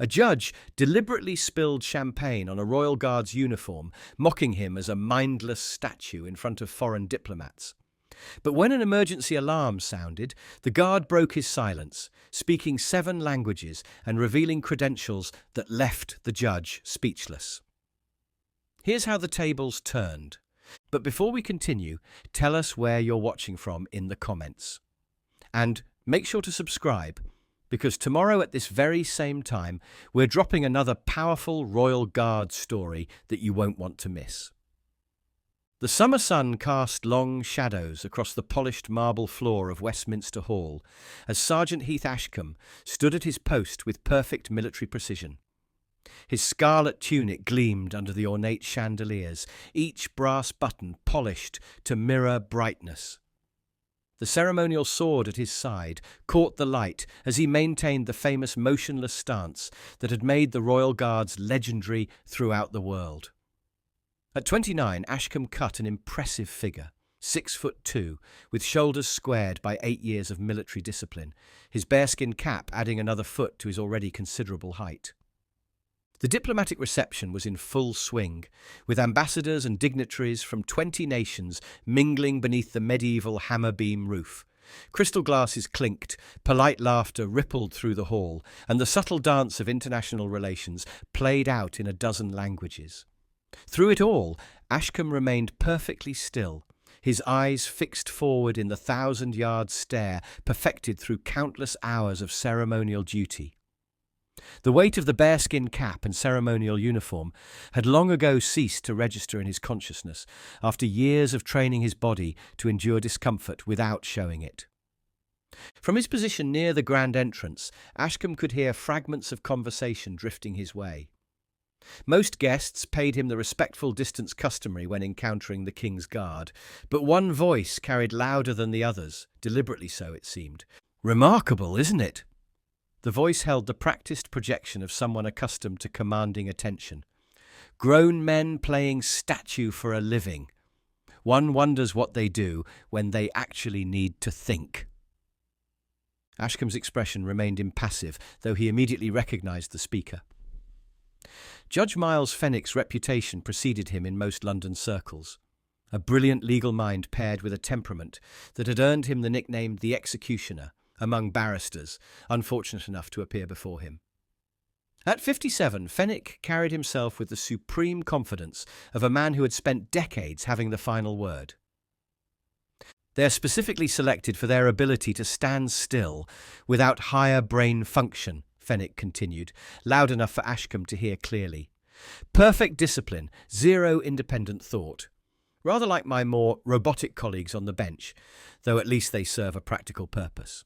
A judge deliberately spilled champagne on a royal guard's uniform, mocking him as a mindless statue in front of foreign diplomats. But when an emergency alarm sounded, the guard broke his silence, speaking 7 languages and revealing credentials that left the judge speechless. Here's how the tables turned. But before we continue, tell us where you're watching from in the comments. And make sure to subscribe, because tomorrow at this very same time, we're dropping another powerful Royal Guard story that you won't want to miss. The summer sun cast long shadows across the polished marble floor of Westminster Hall as Sergeant Heath Ashcombe stood at his post with perfect military precision. His scarlet tunic gleamed under the ornate chandeliers, each brass button polished to mirror brightness. The ceremonial sword at his side caught the light as he maintained the famous motionless stance that had made the Royal Guards legendary throughout the world. At 29, Ashcombe cut an impressive figure, 6'2", with shoulders squared by 8 years of military discipline, his bearskin cap adding another foot to his already considerable height. The diplomatic reception was in full swing, with ambassadors and dignitaries from 20 nations mingling beneath the medieval hammer-beam roof. Crystal glasses clinked, polite laughter rippled through the hall, and the subtle dance of international relations played out in a dozen languages. Through it all, Ashcombe remained perfectly still, his eyes fixed forward in the 1,000-yard stare perfected through countless hours of ceremonial duty. The weight of the bearskin cap and ceremonial uniform had long ago ceased to register in his consciousness after years of training his body to endure discomfort without showing it. From his position near the grand entrance, Ashcombe could hear fragments of conversation drifting his way. Most guests paid him the respectful distance customary when encountering the King's Guard, but one voice carried louder than the others, deliberately so it seemed. "Remarkable, isn't it?" The voice held the practiced projection of someone accustomed to commanding attention. "Grown men playing statue for a living. One wonders what they do when they actually need to think." Ashcombe's expression remained impassive, though he immediately recognised the speaker. Judge Miles Fenwick's reputation preceded him in most London circles. A brilliant legal mind paired with a temperament that had earned him the nickname the Executioner among barristers unfortunate enough to appear before him. At 57, Fenwick carried himself with the supreme confidence of a man who had spent decades having the final word. They are specifically selected for their ability to stand still without higher brain function, Fenwick continued, loud enough for Ashcombe to hear clearly. Perfect discipline, zero independent thought. Rather like my more robotic colleagues on the bench, though at least they serve a practical purpose.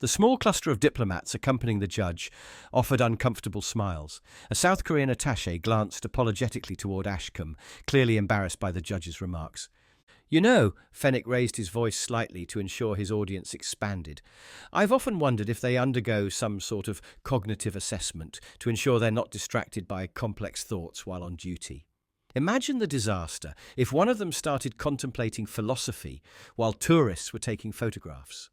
The small cluster of diplomats accompanying the judge offered uncomfortable smiles. A South Korean attaché glanced apologetically toward Ashcombe, clearly embarrassed by the judge's remarks. "You know," Fenwick raised his voice slightly to ensure his audience expanded, "I've often wondered if they undergo some sort of cognitive assessment to ensure they're not distracted by complex thoughts while on duty. Imagine the disaster if one of them started contemplating philosophy while tourists were taking photographs."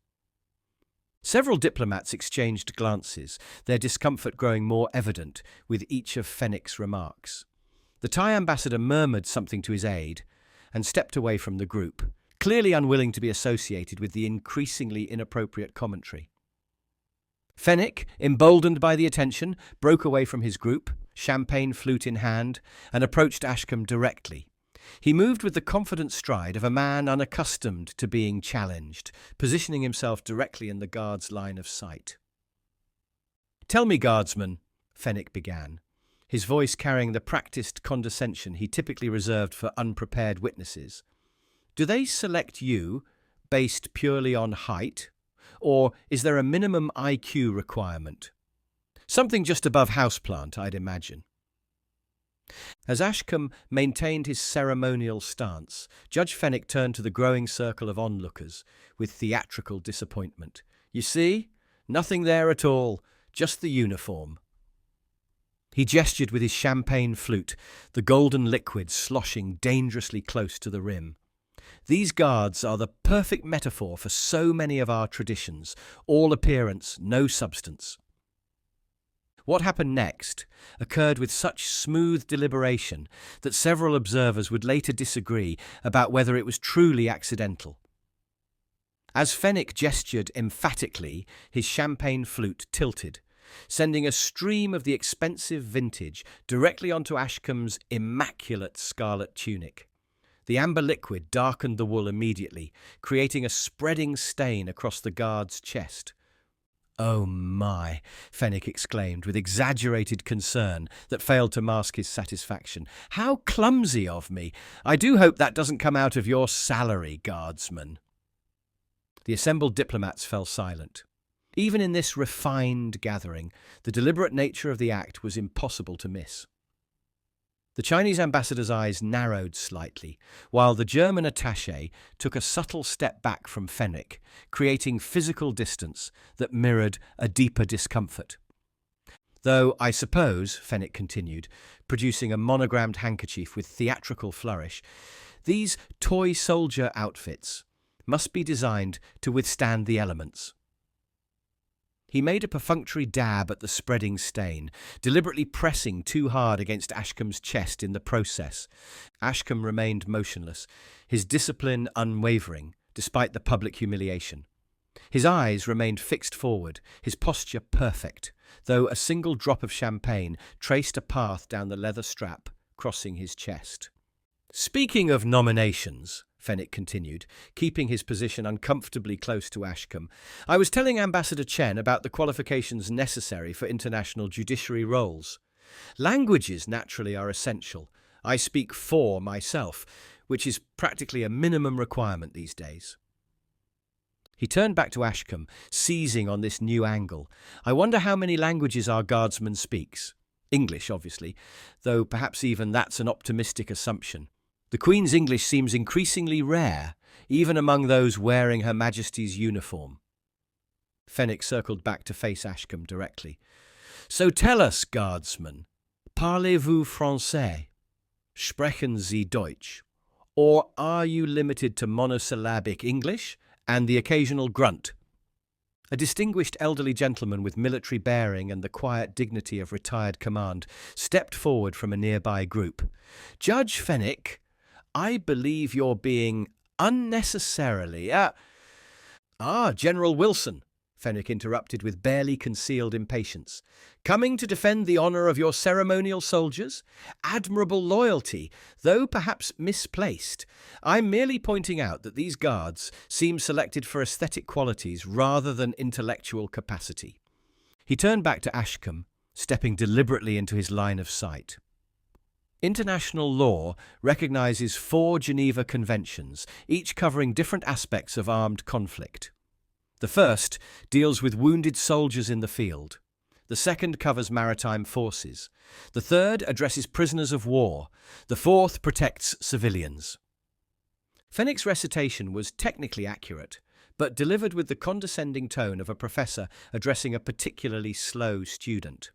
Several diplomats exchanged glances, their discomfort growing more evident with each of Fenwick's remarks. The Thai ambassador murmured something to his aide and stepped away from the group, clearly unwilling to be associated with the increasingly inappropriate commentary. Fenwick, emboldened by the attention, broke away from his group, champagne flute in hand, and approached Ashcombe directly. He moved with the confident stride of a man unaccustomed to being challenged, positioning himself directly in the guard's line of sight. "Tell me, guardsman," Fenwick began, his voice carrying the practiced condescension he typically reserved for unprepared witnesses. "Do they select you based purely on height, or is there a minimum IQ requirement? Something just above houseplant, I'd imagine." As Ashcombe maintained his ceremonial stance, Judge Fenwick turned to the growing circle of onlookers with theatrical disappointment. "You see? Nothing there at all, just the uniform." He gestured with his champagne flute, the golden liquid sloshing dangerously close to the rim. "These guards are the perfect metaphor for so many of our traditions, all appearance, no substance." What happened next occurred with such smooth deliberation that several observers would later disagree about whether it was truly accidental. As Fenwick gestured emphatically, his champagne flute tilted, sending a stream of the expensive vintage directly onto Ashcombe's immaculate scarlet tunic. The amber liquid darkened the wool immediately, creating a spreading stain across the guard's chest. "Oh my," Fenwick exclaimed with exaggerated concern that failed to mask his satisfaction. "How clumsy of me! I do hope that doesn't come out of your salary, guardsman." The assembled diplomats fell silent. Even in this refined gathering, the deliberate nature of the act was impossible to miss. The Chinese ambassador's eyes narrowed slightly, while the German attaché took a subtle step back from Fenwick, creating physical distance that mirrored a deeper discomfort. "Though, I suppose," Fenwick continued, producing a monogrammed handkerchief with theatrical flourish, "these toy soldier outfits must be designed to withstand the elements." He made a perfunctory dab at the spreading stain, deliberately pressing too hard against Ashcombe's chest in the process. Ashcombe remained motionless, his discipline unwavering, despite the public humiliation. His eyes remained fixed forward, his posture perfect, though a single drop of champagne traced a path down the leather strap, crossing his chest. "Speaking of nominations," Fenwick continued, keeping his position uncomfortably close to Ashcombe, "I was telling Ambassador Chen about the qualifications necessary for international judiciary roles. Languages, naturally, are essential. I speak 4 myself, which is practically a minimum requirement these days." He turned back to Ashcombe, seizing on this new angle. "I wonder how many languages our guardsman speaks. English, obviously, though perhaps even that's an optimistic assumption. The Queen's English seems increasingly rare, even among those wearing Her Majesty's uniform." Fenwick circled back to face Ashcombe directly. "So tell us, guardsman, parlez-vous français? Sprechen Sie Deutsch? Or are you limited to monosyllabic English and the occasional grunt?" A distinguished elderly gentleman with military bearing and the quiet dignity of retired command stepped forward from a nearby group. "Judge Fenwick, I believe you're being unnecessarily—" General Wilson," Fenwick interrupted with barely concealed impatience. "Coming to defend the honour of your ceremonial soldiers? Admirable loyalty, though perhaps misplaced. I'm merely pointing out that these guards seem selected for aesthetic qualities rather than intellectual capacity." He turned back to Ashcombe, stepping deliberately into his line of sight. International law recognises 4 Geneva Conventions, each covering different aspects of armed conflict. The first deals with wounded soldiers in the field. The second covers maritime forces. The third addresses prisoners of war. The fourth protects civilians. Fenwick's recitation was technically accurate, but delivered with the condescending tone of a professor addressing a particularly slow student.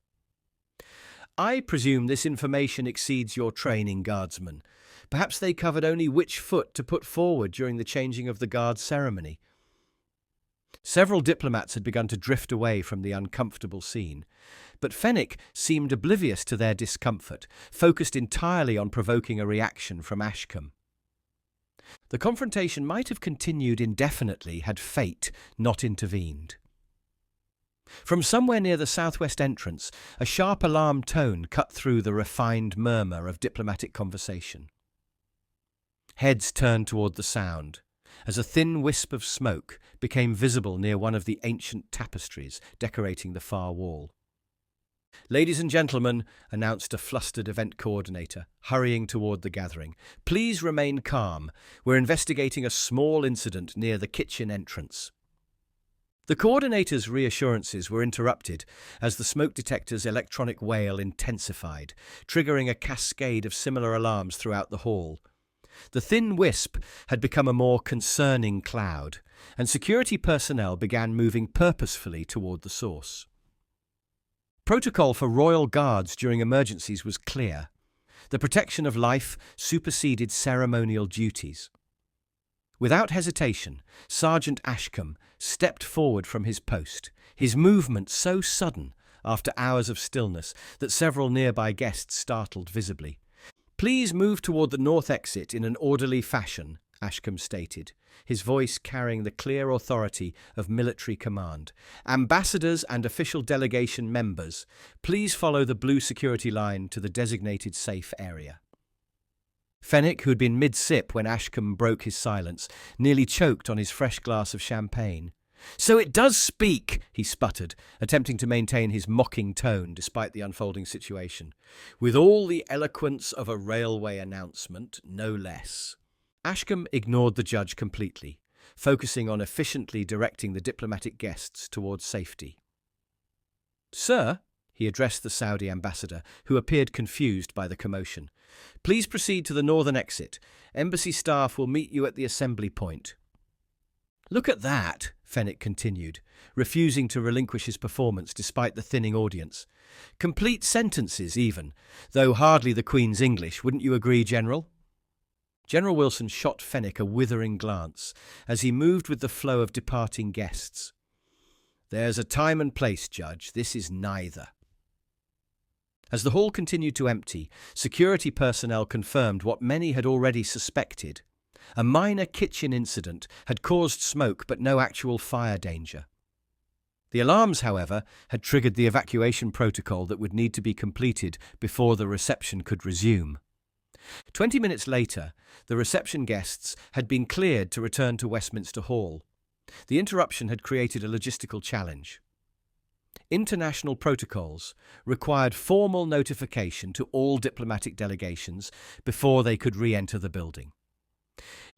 "I presume this information exceeds your training, guardsman. Perhaps they covered only which foot to put forward during the changing of the guard ceremony." Several diplomats had begun to drift away from the uncomfortable scene, but Fenwick seemed oblivious to their discomfort, focused entirely on provoking a reaction from Ashcombe. The confrontation might have continued indefinitely had fate not intervened. From somewhere near the southwest entrance, a sharp alarm tone cut through the refined murmur of diplomatic conversation. Heads turned toward the sound, as a thin wisp of smoke became visible near one of the ancient tapestries decorating the far wall. "Ladies and gentlemen," announced a flustered event coordinator, hurrying toward the gathering, "please remain calm. We're investigating a small incident near the kitchen entrance." The coordinator's reassurances were interrupted as the smoke detector's electronic wail intensified, triggering a cascade of similar alarms throughout the hall. The thin wisp had become a more concerning cloud, and security personnel began moving purposefully toward the source. Protocol for royal guards during emergencies was clear. The protection of life superseded ceremonial duties. Without hesitation, Sergeant Ashcombe stepped forward from his post, his movement so sudden after hours of stillness that several nearby guests startled visibly. "Please move toward the north exit in an orderly fashion," Ashcombe stated, his voice carrying the clear authority of military command. "Ambassadors and official delegation members, please follow the blue security line to the designated safe area." Fenwick, who had been mid-sip when Ashcombe broke his silence, nearly choked on his fresh glass of champagne. "So it does speak," he sputtered, attempting to maintain his mocking tone despite the unfolding situation. "With all the eloquence of a railway announcement, no less." Ashcombe ignored the judge completely, focusing on efficiently directing the diplomatic guests towards safety. "Sir," he addressed the Saudi ambassador, who appeared confused by the commotion, "please proceed to the northern exit. Embassy staff will meet you at the assembly point." "Look at that," Fenwick continued, refusing to relinquish his performance despite the thinning audience. "Complete sentences, even, though hardly the Queen's English, wouldn't you agree, General?" General Wilson shot Fenwick a withering glance as he moved with the flow of departing guests. "There's a time and place, Judge. This is neither." As the hall continued to empty, security personnel confirmed what many had already suspected. A minor kitchen incident had caused smoke but no actual fire danger. The alarms, however, had triggered the evacuation protocol that would need to be completed before the reception could resume. 20 minutes later, the reception guests had been cleared to return to Westminster Hall. The interruption had created a logistical challenge. International protocols required formal notification to all diplomatic delegations before they could re-enter the building.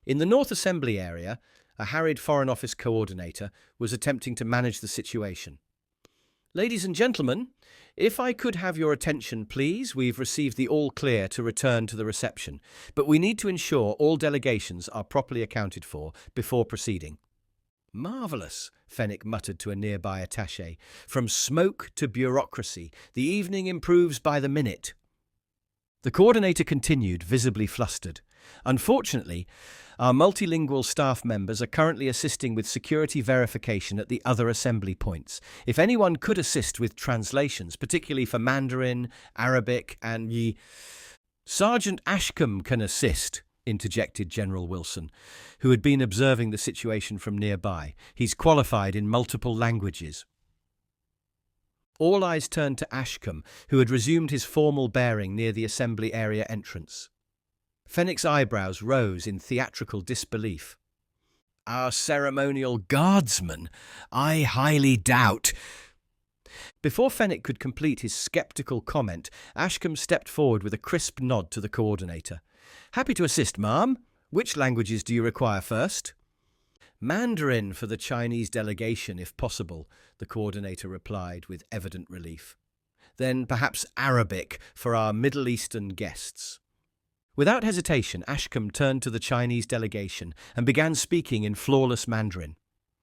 In the North Assembly area, a harried Foreign Office coordinator was attempting to manage the situation. "Ladies and gentlemen, if I could have your attention, please. We've received the all-clear to return to the reception, but we need to ensure all delegations are properly accounted for before proceeding." "Marvellous," Fenwick muttered to a nearby attaché. "From smoke to bureaucracy, the evening improves by the minute." The coordinator continued, visibly flustered. "Unfortunately, our multilingual staff members are currently assisting with security verification at the other assembly points. If anyone could assist with translations, particularly for Mandarin, Arabic, and Yi..." "Sergeant Ashcombe can assist," interjected General Wilson, who had been observing the situation from nearby. "He's qualified in multiple languages." All eyes turned to Ashcombe, who had resumed his formal bearing near the assembly area entrance. Fenwick's eyebrows rose in theatrical disbelief. "Our ceremonial guardsman? I highly doubt..." Before Fenwick could complete his sceptical comment, Ashcombe stepped forward with a crisp nod to the coordinator. "Happy to assist, ma'am. Which languages do you require first?" "Mandarin for the Chinese delegation, if possible," the coordinator replied with evident relief. "Then perhaps Arabic for our Middle Eastern guests." Without hesitation, Ashcombe turned to the Chinese delegation and began speaking in flawless Mandarin.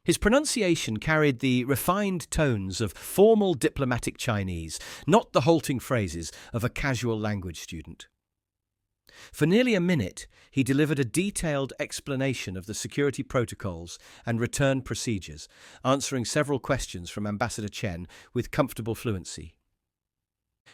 His pronunciation carried the refined tones of formal diplomatic Chinese, not the halting phrases of a casual language student. For nearly a minute, he delivered a detailed explanation of the security protocols and return procedures, answering several questions from Ambassador Chen with comfortable fluency.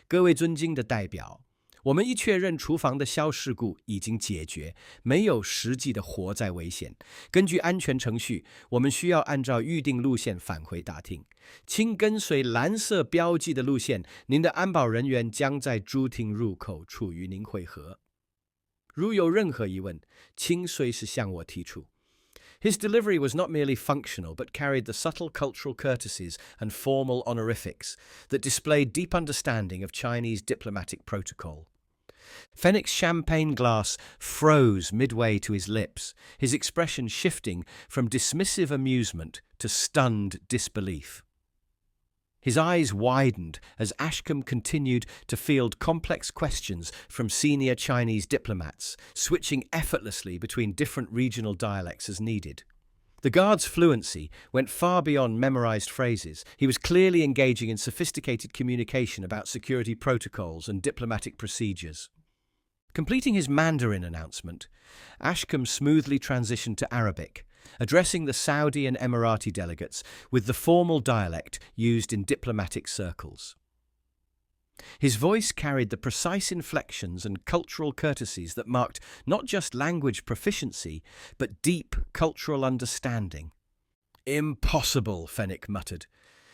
各位尊敬的代表，我们已确认厨房的小事故已经解决，没有实际的火灾危险。根据安全程序，我们需要按照预定路线返回大厅。请跟随蓝色标记的路线，您的安保人员将在主厅入口处与您会合。如有任何疑问，请随时向我提出。His delivery was not merely functional, but carried the subtle cultural courtesies and formal honorifics that displayed deep understanding of Chinese diplomatic protocol. Fenwick's champagne glass froze midway to his lips, his expression shifting from dismissive amusement to stunned disbelief. His eyes widened as Ashcombe continued to field complex questions from senior Chinese diplomats, switching effortlessly between different regional dialects as needed. The guard's fluency went far beyond memorized phrases. He was clearly engaging in sophisticated communication about security protocols and diplomatic procedures. Completing his Mandarin announcement, Ashcombe smoothly transitioned to Arabic, addressing the Saudi and Emirati delegates with the formal dialect used in diplomatic circles. His voice carried the precise inflections and cultural courtesies that marked not just language proficiency, but deep cultural understanding. "Impossible," Fenwick muttered,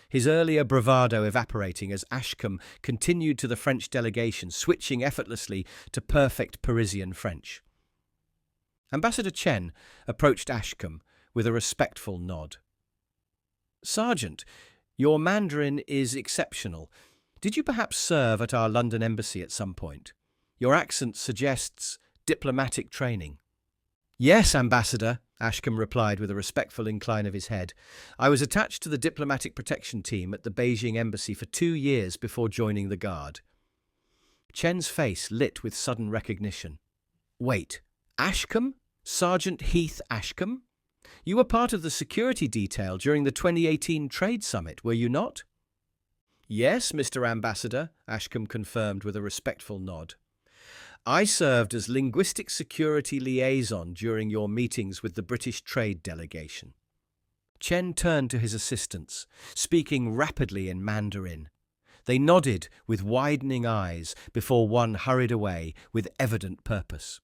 his earlier bravado evaporating as Ashcombe continued to the French delegation, switching effortlessly to perfect Parisian French. Ambassador Chen approached Ashcombe with a respectful nod. "Sergeant, your Mandarin is exceptional. Did you perhaps serve at our London embassy at some point? Your accent suggests diplomatic training." "Yes, Ambassador," Ashcombe replied with a respectful incline of his head. "I was attached to the diplomatic protection team at the Beijing embassy for 2 years before joining the Guard." Chen's face lit with sudden recognition. "Wait, Ashcombe? Sergeant Heath Ashcombe? You were part of the security detail during the 2018 Trade Summit, were you not?" "Yes, Mr. Ambassador," Ashcombe confirmed with a respectful nod. "I served as linguistic security liaison during your meetings with the British trade delegation." Chen turned to his assistants, speaking rapidly in Mandarin. They nodded with widening eyes before one hurried away with evident purpose.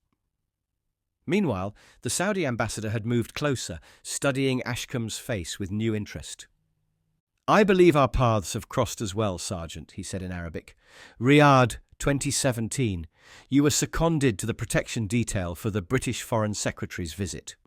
Meanwhile, the Saudi ambassador had moved closer, studying Ashcombe's face with new interest. "I believe our paths have crossed as well, Sergeant," he said in Arabic. "Riyadh, 2017. You were seconded to the protection detail for the British Foreign Secretary's visit."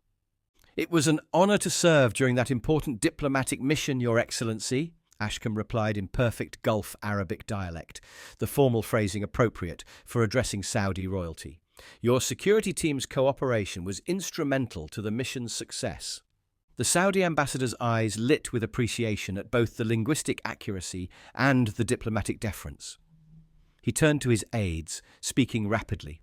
"It was an honour to serve during that important diplomatic mission, Your Excellency," Ashcombe replied in perfect Gulf Arabic dialect, the formal phrasing appropriate for addressing Saudi royalty. "Your security team's cooperation was instrumental to the mission's success." The Saudi ambassador's eyes lit with appreciation at both the linguistic accuracy and the diplomatic deference. He turned to his aides, speaking rapidly.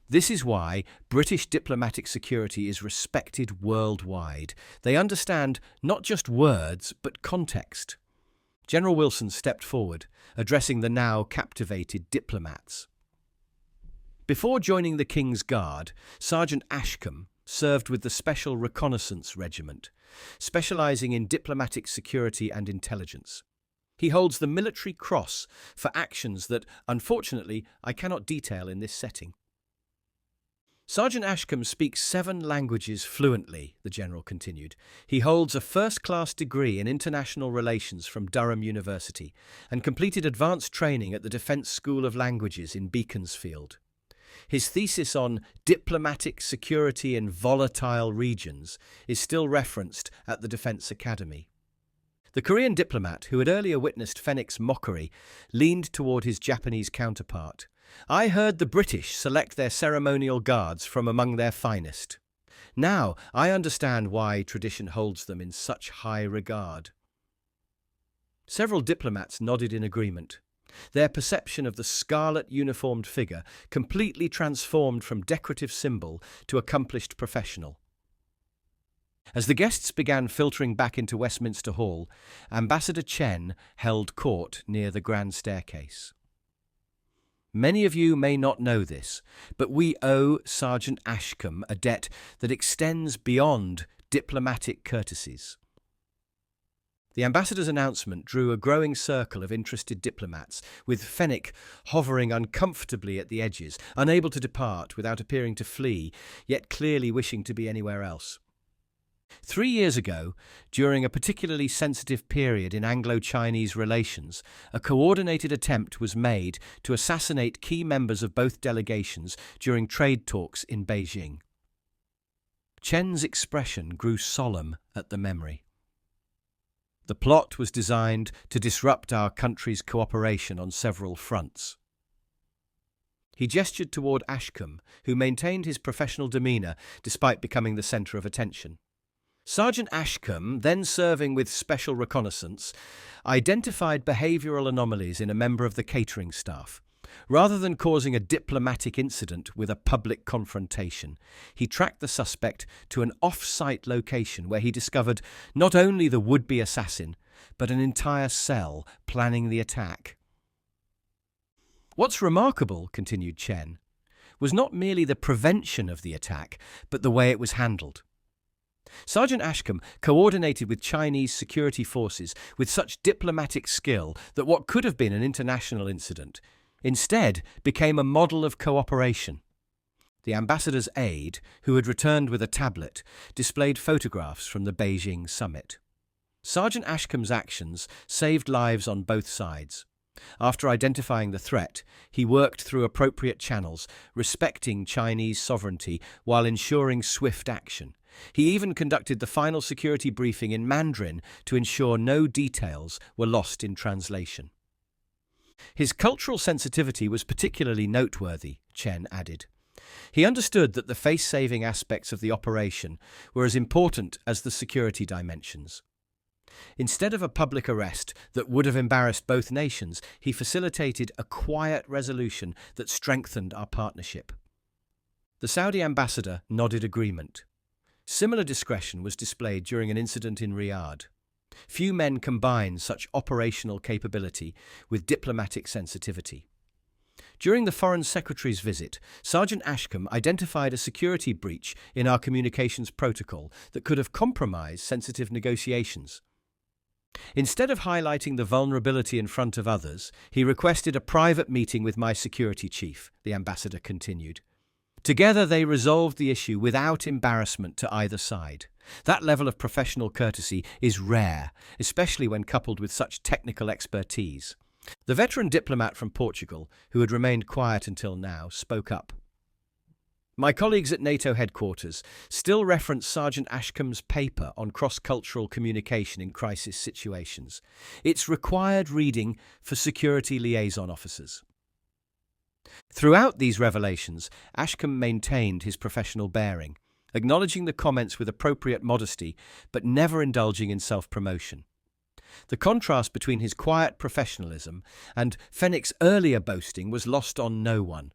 "This is why British diplomatic security is respected worldwide. They understand not just words, but context." General Wilson stepped forward, addressing the now captivated diplomats. Before joining the King's Guard, Sergeant Ashcombe served with the Special Reconnaissance Regiment, specialising in diplomatic security and intelligence. He holds the Military Cross for actions that, unfortunately, I cannot detail in this setting. "Sergeant Ashcombe speaks 7 languages fluently," the General continued. "He holds a first-class degree in international relations from Durham University and completed advanced training at the Defence School of Languages in Beaconsfield. His thesis on diplomatic security in volatile regions is still referenced at the Defence Academy." The Korean diplomat, who had earlier witnessed Fenwick's mockery, leaned toward his Japanese counterpart. "I heard the British select their ceremonial guards from among their finest. Now I understand why tradition holds them in such high regard." Several diplomats nodded in agreement. Their perception of the scarlet uniformed figure completely transformed from decorative symbol to accomplished professional. As the guests began filtering back into Westminster Hall, Ambassador Chen held court near the grand staircase. "Many of you may not know this, but we owe Sergeant Ashcombe a debt that extends beyond diplomatic courtesies." The ambassador's announcement drew a growing circle of interested diplomats, with Fenwick hovering uncomfortably at the edges, unable to depart without appearing to flee, yet clearly wishing to be anywhere else. 3 years ago, during a particularly sensitive period in Anglo-Chinese relations, a coordinated attempt was made to assassinate key members of both delegations during trade talks in Beijing. Chen's expression grew solemn at the memory. "The plot was designed to disrupt our country's cooperation on several fronts." He gestured toward Ashcombe, who maintained his professional demeanour despite becoming the centre of attention. Sergeant Ashcombe, then serving with Special Reconnaissance, identified behavioural anomalies in a member of the catering staff. Rather than causing a diplomatic incident with a public confrontation, he tracked the suspect to an off-site location where he discovered not only the would-be assassin, but an entire cell planning the attack. "What's remarkable," continued Chen, "was not merely the prevention of the attack, but the way it was handled. Sergeant Ashcombe coordinated with Chinese security forces with such diplomatic skill that what could have been an international incident instead became a model of cooperation. The ambassador's aide, who had returned with a tablet, displayed photographs from the Beijing summit. Sergeant Ashcombe's actions saved lives on both sides. After identifying the threat, he worked through appropriate channels, respecting Chinese sovereignty while ensuring swift action. He even conducted the final security briefing in Mandarin to ensure no details were lost in translation. His cultural sensitivity was particularly noteworthy, Chen added. He understood that the face-saving aspects of the operation were as important as the security dimensions. Instead of a public arrest that would have embarrassed both nations, he facilitated a quiet resolution that strengthened our partnership. The Saudi ambassador nodded agreement. Similar discretion was displayed during an incident in Riyadh. Few men combine such operational capability with diplomatic sensitivity. During the Foreign Secretary's visit, Sergeant Ashcombe identified a security breach in our communications protocol that could have compromised sensitive negotiations. Instead of highlighting the vulnerability in front of others, he requested a private meeting with my security chief, the ambassador continued. Together they resolved the issue without embarrassment to either side. That level of professional courtesy is rare, especially when coupled with such technical expertise. The veteran diplomat from Portugal, who had remained quiet until now, spoke up. My colleagues at NATO headquarters still reference Sergeant Ashcombe's paper on cross-cultural communication in crisis situations. It's required reading for security liaison officers. Throughout these revelations, Ashcombe maintained his professional bearing, acknowledging the comments with appropriate modesty, but never indulging in self-promotion. The contrast between his quiet professionalism and Fenwick's earlier boasting was lost on no one.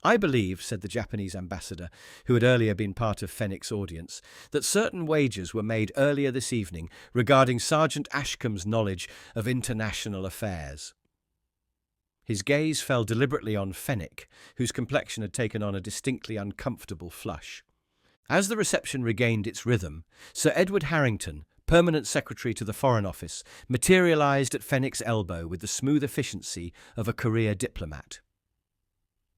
I believe, said the Japanese ambassador, who had earlier been part of Fenwick's audience, that certain wagers were made earlier this evening regarding Sergeant Ashcombe's knowledge of international affairs. His gaze fell deliberately on Fenwick, whose complexion had taken on a distinctly uncomfortable flush. As the reception regained its rhythm, Sir Edward Harrington, Permanent Secretary to the Foreign Office, materialised at Fenwick's elbow with the smooth efficiency of a career diplomat.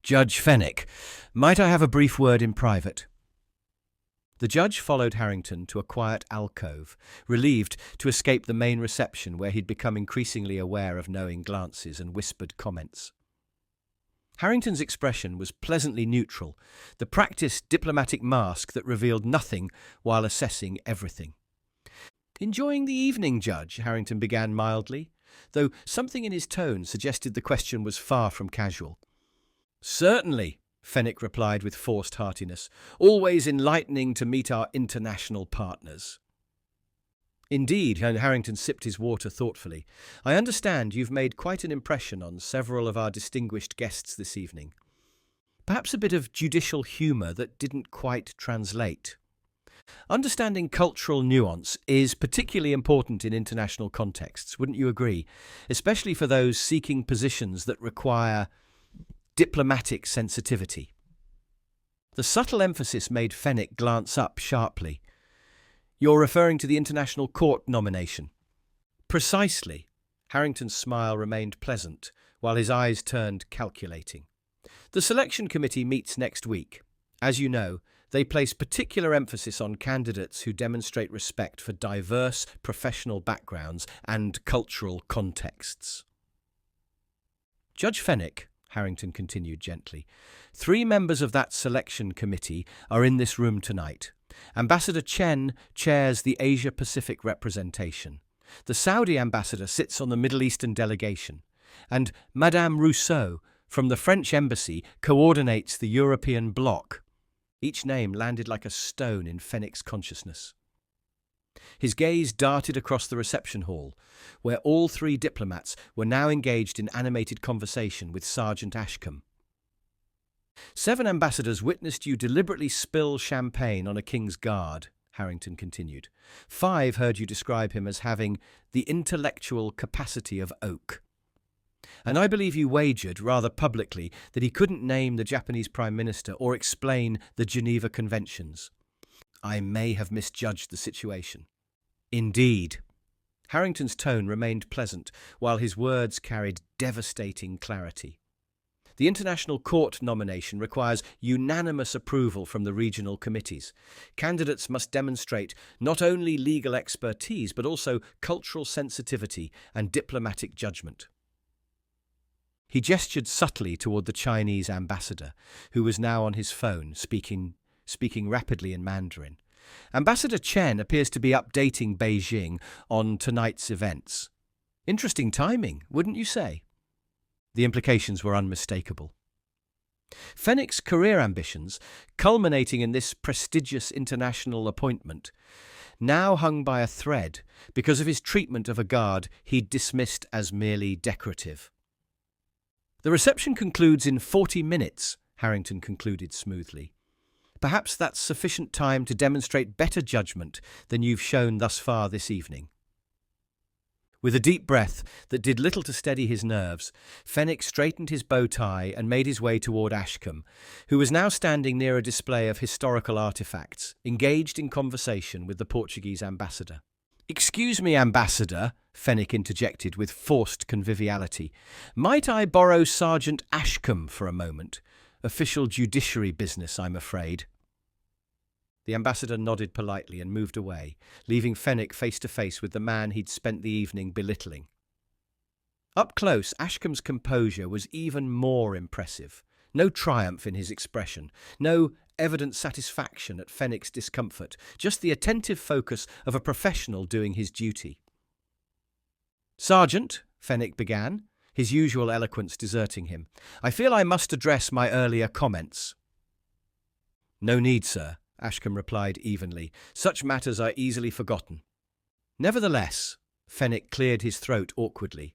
Judge Fenwick, might I have a brief word in private? The judge followed Harrington to a quiet alcove, relieved to escape the main reception where he'd become increasingly aware of knowing glances and whispered comments. Harrington's expression was pleasantly neutral, the practiced diplomatic mask that revealed nothing while assessing everything. Enjoying the evening, Judge, Harrington began mildly, though something in his tone suggested the question was far from casual. Certainly, Fenwick replied with forced heartiness, always enlightening to meet our international partners. Indeed, Harrington sipped his water thoughtfully. I understand you've made quite an impression on several of our distinguished guests this evening. Perhaps a bit of judicial humour that didn't quite translate. Understanding cultural nuance is particularly important in international contexts, wouldn't you agree? Especially for those seeking positions that require diplomatic sensitivity. The subtle emphasis made Fenwick glance up sharply. You're referring to the International Court nomination. Precisely. Harrington's smile remained pleasant, while his eyes turned calculating. The selection committee meets next week. As you know, they place particular emphasis on candidates who demonstrate respect for diverse professional backgrounds and cultural contexts. Judge Fenwick, Harrington continued gently, 3 members of that selection committee are in this room tonight. Ambassador Chen chairs the Asia-Pacific representation. The Saudi ambassador sits on the Middle Eastern delegation. And Madame Rousseau, from the French embassy, coordinates the European bloc. Each name landed like a stone in Fenwick's consciousness. His gaze darted across the reception hall, where all 3 diplomats were now engaged in animated conversation with Sergeant Ashcombe. 7 ambassadors witnessed you deliberately spill champagne on a king's guard, Harrington continued. 5 heard you describe him as having the intellectual capacity of oak. And I believe you wagered, rather publicly, that he couldn't name the Japanese Prime Minister or explain the Geneva Conventions. I may have misjudged the situation. Indeed. Harrington's tone remained pleasant, while his words carried devastating clarity. The International Court nomination requires unanimous approval from the regional committees. Candidates must demonstrate not only legal expertise, but also cultural sensitivity and diplomatic judgment. He gestured subtly toward the Chinese ambassador, who was now on his phone, speaking rapidly in Mandarin. Ambassador Chen appears to be updating Beijing on tonight's events. Interesting timing, wouldn't you say? The implications were unmistakable. Fenwick's career ambitions, culminating in this prestigious international appointment, now hung by a thread because of his treatment of a guard he'd dismissed as merely decorative. "The reception concludes in 40 minutes, Harrington concluded smoothly. "Perhaps that's sufficient time to demonstrate better judgment than you've shown thus far this evening." With a deep breath that did little to steady his nerves, Fenwick straightened his bow tie and made his way toward Ashcombe, who was now standing near a display of historical artifacts, engaged in conversation with the Portuguese ambassador. "Excuse me, Ambassador," Fenwick interjected with forced conviviality. "Might I borrow Sergeant Ashcombe for a moment? Official judiciary business, I'm afraid." The ambassador nodded politely and moved away, leaving Fenwick face to face with the man he'd spent the evening belittling. Up close, Ashcombe's composure was even more impressive. No triumph in his expression, no evident satisfaction at Fenwick's discomfort, just the attentive focus of a professional doing his duty. "Sergeant," Fenwick began, his usual eloquence deserting him, "I feel I must address my earlier comments." "No need, sir," Ashcombe replied evenly. "Such matters are easily forgotten." "Nevertheless," Fenwick cleared his throat awkwardly,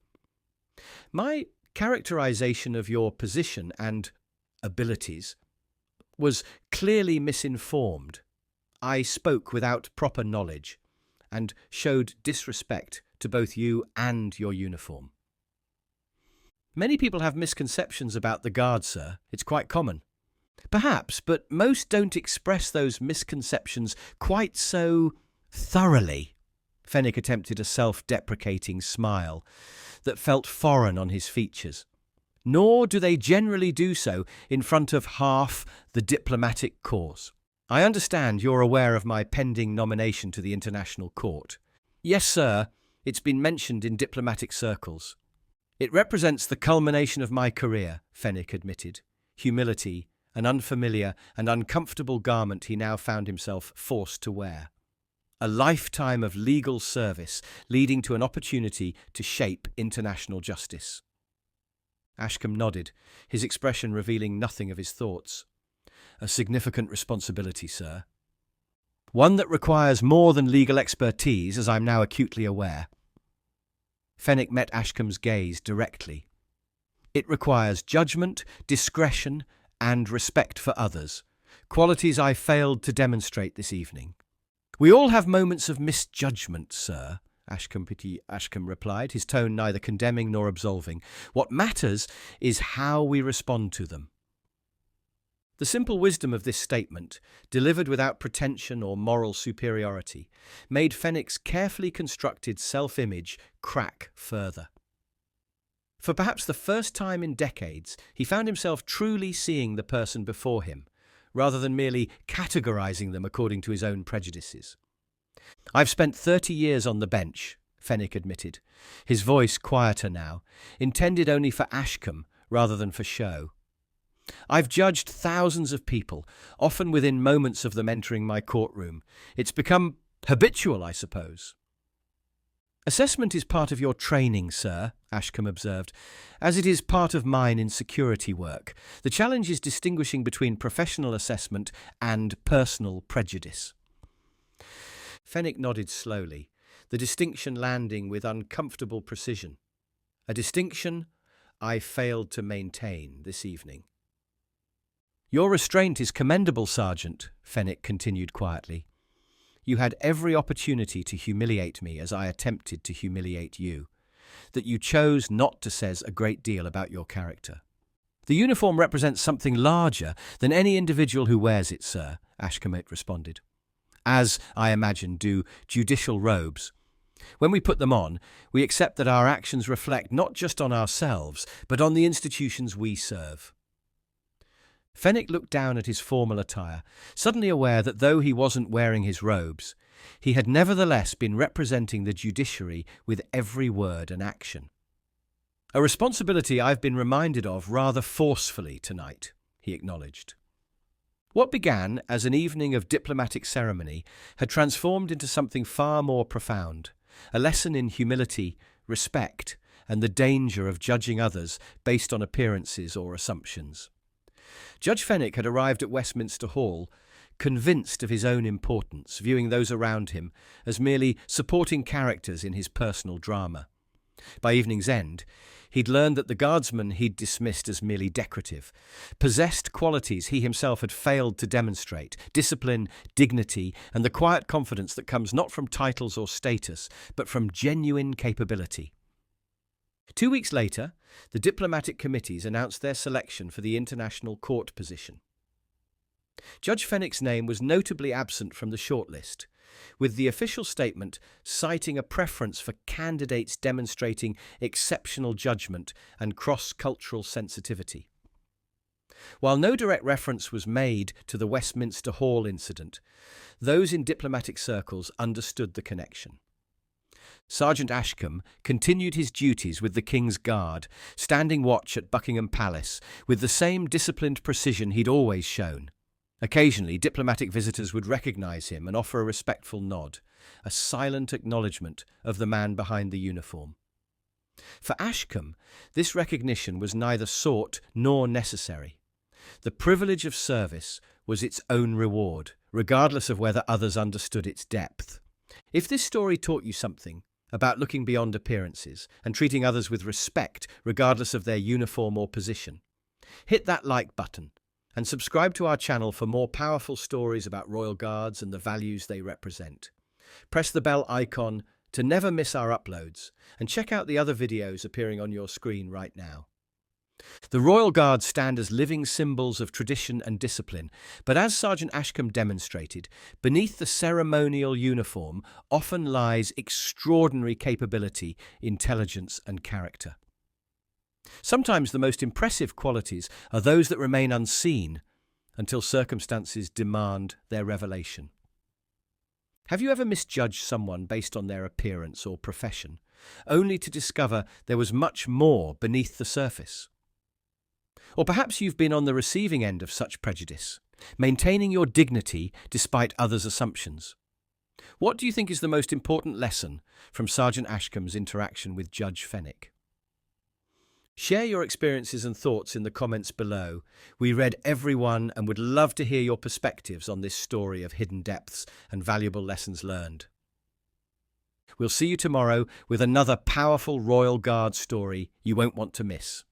"my characterization of your position and abilities was clearly misinformed. I spoke without proper knowledge and showed disrespect to both you and your uniform." "Many people have misconceptions about the Guard, sir. It's quite common." "Perhaps, but most don't express those misconceptions quite so thoroughly." Fenwick attempted a self-deprecating smile that felt foreign on his features. "Nor do they generally do so in front of half the diplomatic corps. I understand you're aware of my pending nomination to the International Court." "Yes, sir. It's been mentioned in diplomatic circles." "It represents the culmination of my career," Fenwick admitted. Humility, an unfamiliar and uncomfortable garment he now found himself forced to wear. A lifetime of legal service leading to an opportunity to shape international justice. Ashcombe nodded, his expression revealing nothing of his thoughts. "A significant responsibility, sir. One that requires more than legal expertise, as I'm now acutely aware." Fenwick met Ashcombe's gaze directly. "It requires judgment, discretion, and respect for others, qualities I failed to demonstrate this evening." "We all have moments of misjudgment, sir," Ashcombe replied, his tone neither condemning nor absolving. "What matters is how we respond to them." The simple wisdom of this statement, delivered without pretension or moral superiority, made Fenwick's carefully constructed self-image crack further. For perhaps the first time in decades, he found himself truly seeing the person before him, rather than merely categorizing them according to his own prejudices. "I've spent 30 years on the bench," Fenwick admitted, his voice quieter now, intended only for Ashcombe rather than for show. "I've judged thousands of people, often within moments of them entering my courtroom. It's become habitual, I suppose." "Assessment is part of your training, sir," Ashcombe observed, "as it is part of mine in security work. The challenge is distinguishing between professional assessment and personal prejudice." Fenwick nodded slowly, the distinction landing with uncomfortable precision. A distinction I failed to maintain this evening. "Your restraint is commendable, Sergeant," Fenwick continued quietly. "You had every opportunity to humiliate me as I attempted to humiliate you. That you chose not to says a great deal about your character." "The uniform represents something larger than any individual who wears it, sir," Ashcombe responded. "As, I imagine, do judicial robes. When we put them on, we accept that our actions reflect not just on ourselves, but on the institutions we serve. Fenwick looked down at his formal attire, suddenly aware that though he wasn't wearing his robes, he had nevertheless been representing the judiciary with every word and action. A responsibility I've been reminded of rather forcefully tonight, he acknowledged. What began as an evening of diplomatic ceremony had transformed into something far more profound, a lesson in humility, respect, and the danger of judging others based on appearances or assumptions. Judge Fenwick had arrived at Westminster Hall, convinced of his own importance, viewing those around him as merely supporting characters in his personal drama. By evening's end, he'd learned that the guardsmen he'd dismissed as merely decorative possessed qualities he himself had failed to demonstrate: discipline, dignity, and the quiet confidence that comes not from titles or status, but from genuine capability. 2 weeks later, the diplomatic committees announced their selection for the international court position. Judge Fenwick's name was notably absent from the shortlist, with the official statement citing a preference for candidates demonstrating exceptional judgment and cross-cultural sensitivity. While no direct reference was made to the Westminster Hall incident, those in diplomatic circles understood the connection. Sergeant Ashcombe continued his duties with the King's Guard, standing watch at Buckingham Palace with the same disciplined precision he'd always shown. Occasionally, diplomatic visitors would recognise him and offer a respectful nod, a silent acknowledgement of the man behind the uniform. For Ashcombe, this recognition was neither sought nor necessary. The privilege of service was its own reward, regardless of whether others understood its depth. If this story taught you something about looking beyond appearances and treating others with respect, regardless of their uniform or position, hit that like button and subscribe to our channel for more powerful stories about Royal Guards and the values they represent. Press the bell icon to never miss our uploads, and check out the other videos appearing on your screen right now. The Royal Guards stand as living symbols of tradition and discipline, but as Sergeant Ashcombe demonstrated, beneath the ceremonial uniform often lies extraordinary capability, intelligence, and character. Sometimes the most impressive qualities are those that remain unseen until circumstances demand their revelation. Have you ever misjudged someone based on their appearance or profession, only to discover there was much more beneath the surface? Or perhaps you've been on the receiving end of such prejudice, maintaining your dignity despite others' assumptions. What do you think is the most important lesson from Sergeant Ashcombe's interaction with Judge Fenwick? Share your experiences and thoughts in the comments below. We read every one and would love to hear your perspectives on this story of hidden depths and valuable lessons learned. We'll see you tomorrow with another powerful Royal Guard story you won't want to miss.